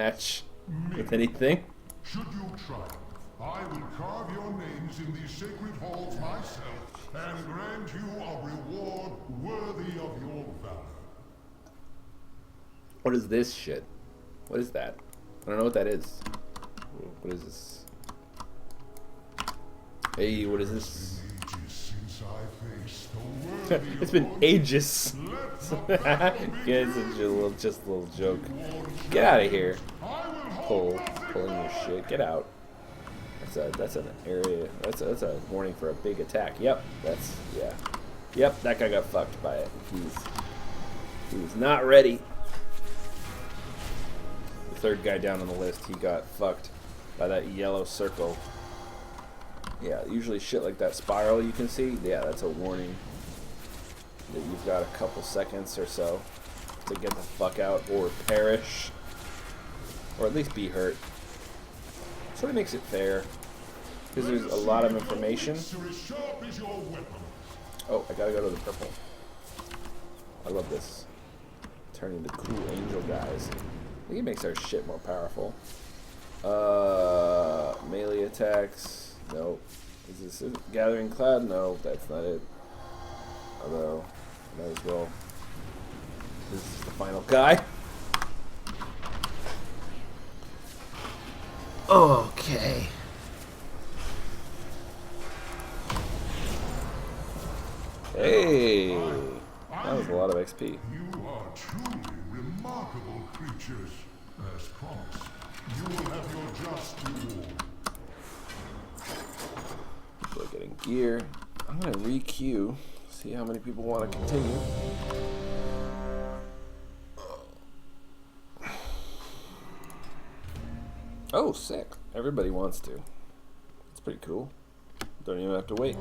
Match with anything. Should you try, I will carve your names in these sacred halls myself and grant you a reward worthy of your valor. What is this shit? What is that? I don't know what that is. What is this? Hey, what is this? It's been ages. Yeah, it's just a little joke. Get out of here. Pulling your shit. Get out. That's an area. That's a warning for a big attack. Yep. Yeah. Yep. That guy got fucked by it. He was not ready. The third guy down on the list, he got fucked by that yellow circle. Yeah, usually shit like that spiral you can see, yeah, that's a warning that you've got a couple seconds or so to get the fuck out or perish. Or at least be hurt. Sort of makes it fair. Because there's a lot of information. Oh, I gotta go to the purple. I love this. Turning to cool angel guys. I think it makes our shit more powerful. Melee attacks. Nope. Is this Gathering Cloud? No, that's not it. Although, might as well. This is the final guy. Okay. Hey! That was a lot of XP. You are truly remarkable creatures. As promised, you will have your just reward. We're getting gear. I'm gonna re-queue. See how many people want to continue. Oh, sick. Everybody wants to. It's pretty cool. Don't even have to wait.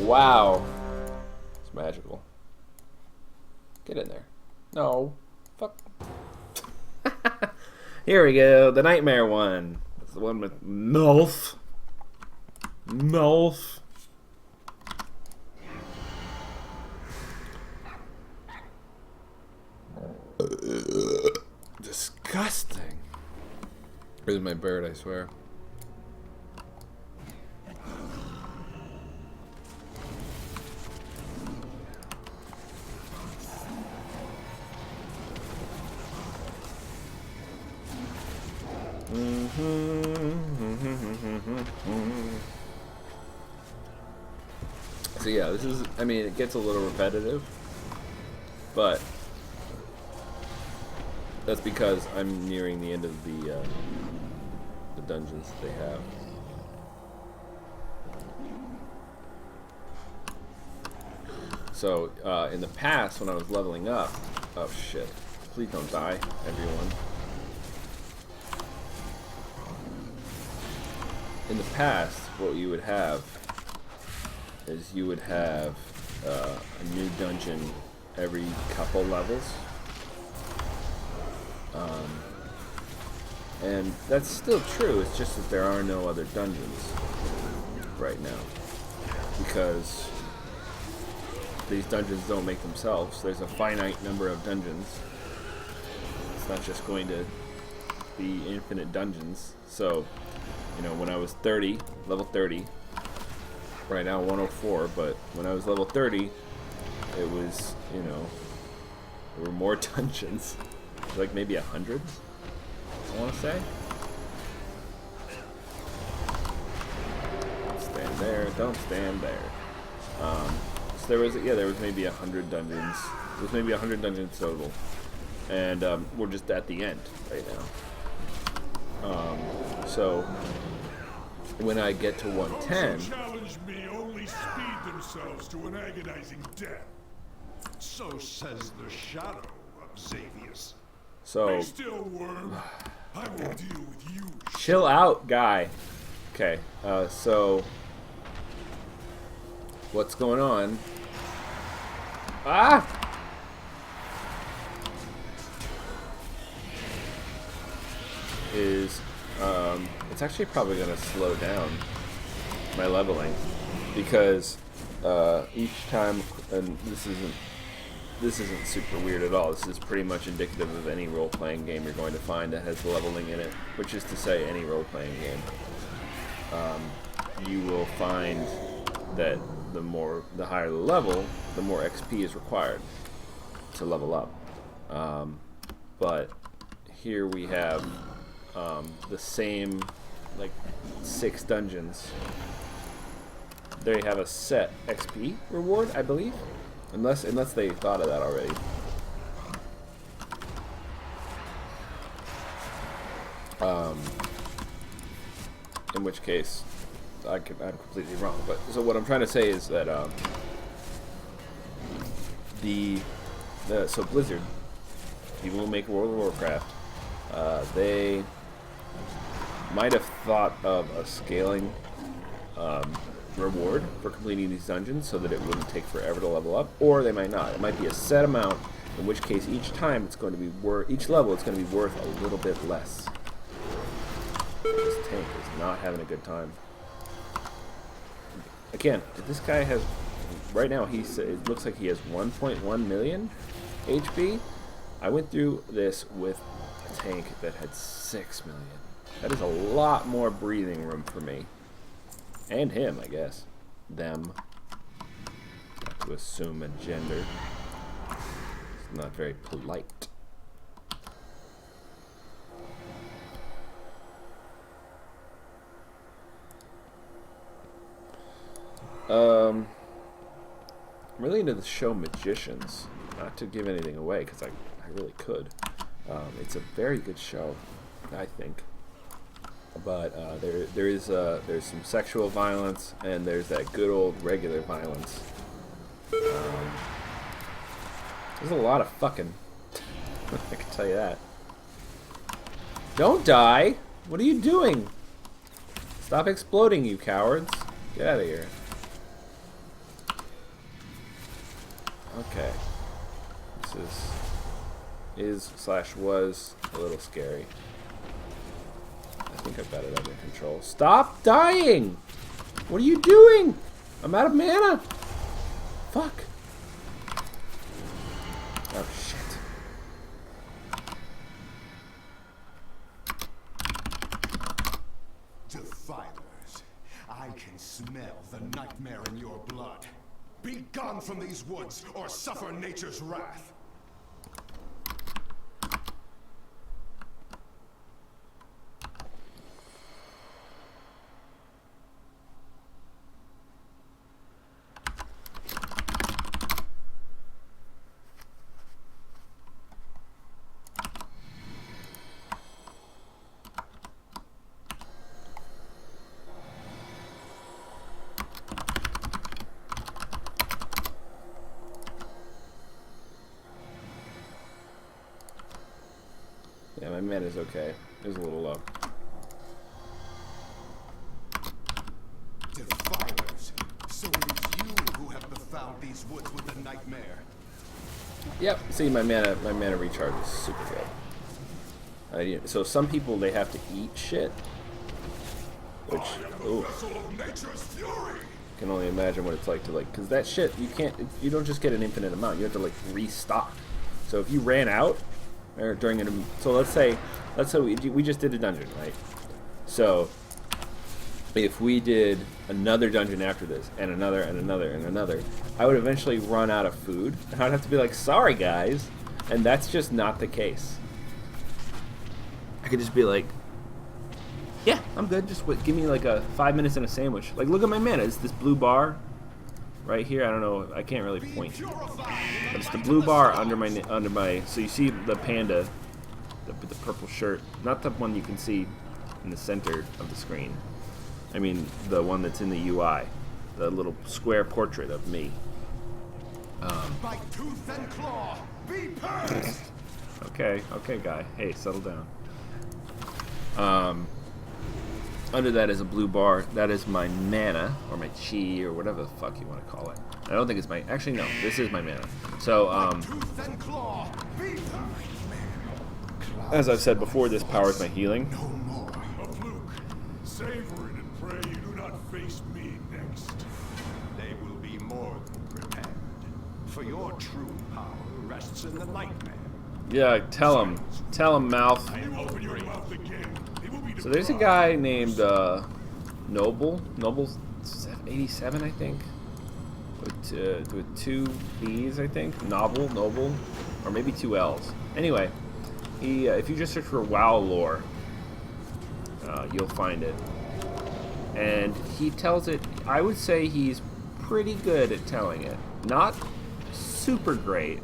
Wow. It's magical. Get in there. No. Fuck. Here we go. The nightmare one. It's the one with MILF. MILF. Disgusting. Where's my bird, I swear. So yeah, this is, I mean, it gets a little repetitive, but that's because I'm nearing the end of the dungeons that they have. So, in the past, when I was leveling up, oh shit, please don't die, everyone. In the past, what you would have is you would have a new dungeon every couple levels. And that's still true, it's just that there are no other dungeons right now. Because these dungeons don't make themselves. There's a finite number of dungeons. It's not just going to be infinite dungeons. So, you know, when I was 30, level 30, right now 104, but when I was level 30, it was, you know, there were more dungeons. Like maybe 100, I want to say. Stand there, don't stand there. So there was maybe 100 dungeons. There was maybe 100 dungeons total, and we're just at the end right now. So when I get to 110, Those who challenge me only speed themselves to an agonizing death. So says the shadow of Xavius. so Still, worm, I will deal with you. chill out, guy. Okay, so what's going on? Ah! Is it's actually probably gonna slow down my leveling because each time, and this this isn't super weird at all. This is pretty much indicative of any role-playing game you're going to find that has leveling in it, which is to say any role-playing game. You will find that the higher the level, the more XP is required to level up. But here we have the same, like, 6 dungeons. They have a set XP reward, I believe, unless they thought of that already. In which case, I'm completely wrong. But so what I'm trying to say is that so Blizzard, people who make World of Warcraft, they might have thought of a scaling reward for completing these dungeons so that it wouldn't take forever to level up, or they might not. It might be a set amount, in which case each time it's going to be each level it's going to be worth a little bit less. This tank is not having a good time. Again, this guy has right now. It looks like he has 1.1 million HP. I went through this with a tank that had 6 million. That is a lot more breathing room for me. And him, I guess. Them. Not to assume a gender. It's not very polite. I'm really into the show Magicians. Not to give anything away, because I really could. It's a very good show, I think. But there's some sexual violence, and there's that good old regular violence. There's a lot of fucking. I can tell you that. Don't die! What are you doing? Stop exploding, you cowards! Get out of here. Okay. This was a little scary. I think I've got it under control. Stop dying! What are you doing? I'm out of mana! Fuck. Oh, shit. Defilers, I can smell the nightmare in your blood. Be gone from these woods, or suffer nature's wrath. Yeah, my mana's okay. It was a little low. Defilers, so it is you who have befouled these woods with the nightmare. Yep. See, my mana recharge is super good. So some people, they have to eat shit, which can only imagine what it's like to because that shit you don't just get an infinite amount. You have to restock. So if you ran out. Or so let's say we just did a dungeon, right? So if we did another dungeon after this, and another, and another, and another, I would eventually run out of food, and I'd have to be like, sorry guys, and that's just not the case. I could just be like, yeah, I'm good, just give me like a 5 minutes and a sandwich. Like, look at my mana, it's this blue bar right here. I don't know, I can't really point. But it's the blue bar under my. So you see the panda, the purple shirt, not the one you can see in the center of the screen. I mean the one that's in the UI, the little square portrait of me. By tooth and claw, be purged. Okay, guy. Hey, settle down. Under that is a blue bar. That is my mana, or my chi, or whatever the fuck you want to call it. I don't think it's my... Actually, no. This is my mana. So, as I've said before, this powers my healing. No more. A fluke. Savor it and pray you do not face me next. They will be more than prepared. For your true power rests in the nightmare. Yeah, tell him. Tell him, Mouth. You open your mouth again. It will be So there's a guy named Noble. Noble's 87, I think. With two B's, I think. Noble, or maybe two L's. Anyway, he if you just search for WoW lore, you'll find it. And he tells it. I would say he's pretty good at telling it. Not super great,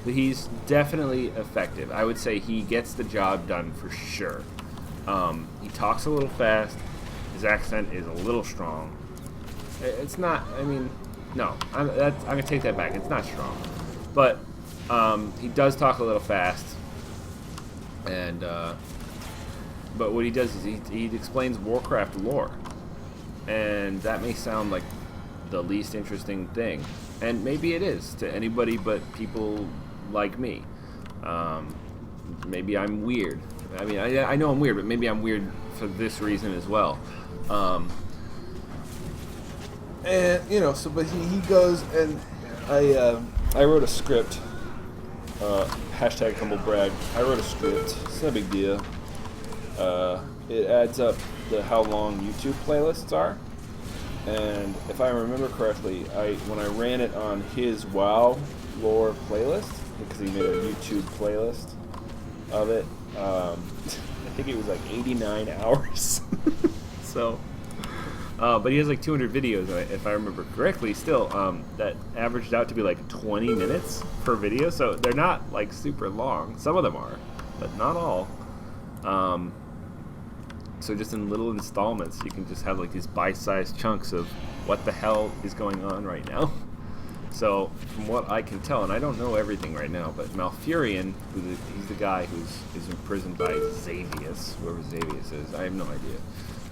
but he's definitely effective. I would say he gets the job done for sure. He talks a little fast. His accent is a little strong. It's not. I mean. No, I'm gonna take that back. It's not strong, but he does talk a little fast, and but what he does is he explains Warcraft lore, and that may sound like the least interesting thing, and maybe it is to anybody but people like me. Maybe I'm weird. I mean, I know I'm weird, but maybe I'm weird for this reason as well. And you know, so but he goes, and I wrote a script. Hashtag humble brag. I wrote a script. It's no big deal. It adds up how long YouTube playlists are, and if I remember correctly, when I ran it on his WoW lore playlist, because he made a YouTube playlist of it, I think it was like 89 hours. So. But he has like 200 videos, if I remember correctly, still, that averaged out to be like 20 minutes per video, so they're not like super long. Some of them are, but not all. So just in little installments, you can just have like these bite-sized chunks of what the hell is going on right now. So from what I can tell, and I don't know everything right now, but Malfurion, he's the guy is imprisoned by Xavius, whoever Xavius is. I have no idea.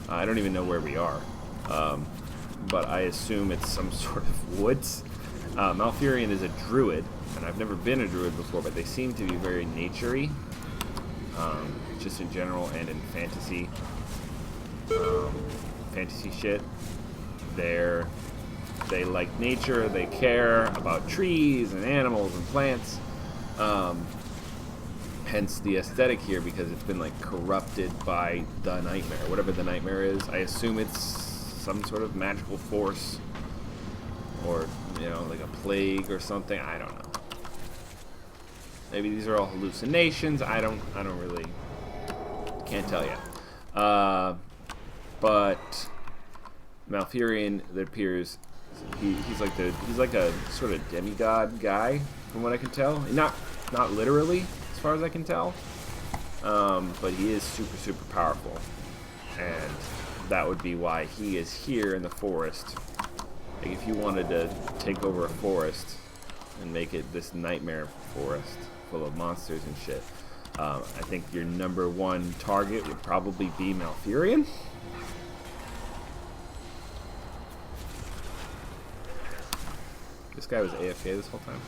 I don't even know where we are. But I assume it's some sort of woods. Malfurion is a druid, and I've never been a druid before, but they seem to be very nature-y, just in general and in fantasy shit. They like nature, they care about trees and animals and plants, hence the aesthetic here, because it's been like corrupted by the nightmare, whatever the nightmare is. I assume it's some sort of magical force, or you know, like a plague or something. I don't know. Maybe these are all hallucinations. I don't really can't tell you. But Malfurion, it appears, he's like a sort of demigod guy, from what I can tell. Not literally, as far as I can tell. But he is super powerful, and that would be why he is here in the forest. Like if you wanted to take over a forest and make it this nightmare forest full of monsters and shit, I think your number one target would probably be Malfurion. This guy was AFK this whole time.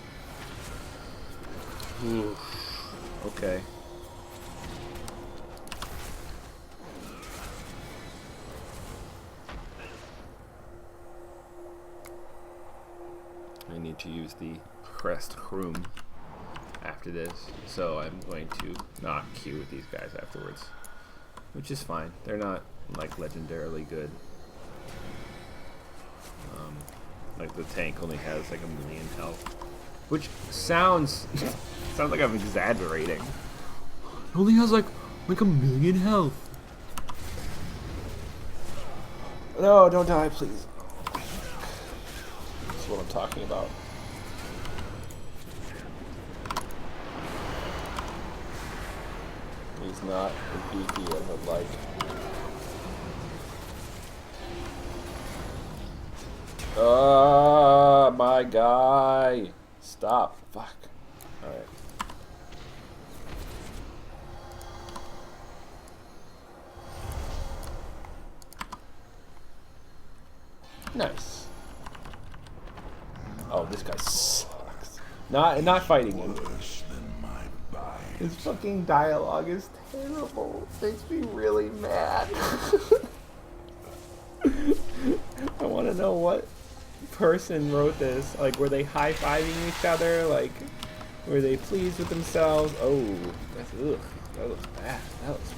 Oof. Okay. I need to use the crest room after this, so I'm going to not queue with these guys afterwards, which is fine. They're not like legendarily good. Like the tank only has like 1,000,000 health, which sounds like I'm exaggerating. It only has like 1,000,000 health. No, don't die, please. That's what I'm talking about. He's not as beefy as I'd like. My guy. Stop. Fuck. Alright. Nice. Oh, this guy sucks. Not fighting him. His fucking dialogue is terrible. It makes me really mad. I want to know what person wrote this. Like, were they high-fiving each other? Like, Were they pleased with themselves? Oh, that's, ugh, that looks bad. That looks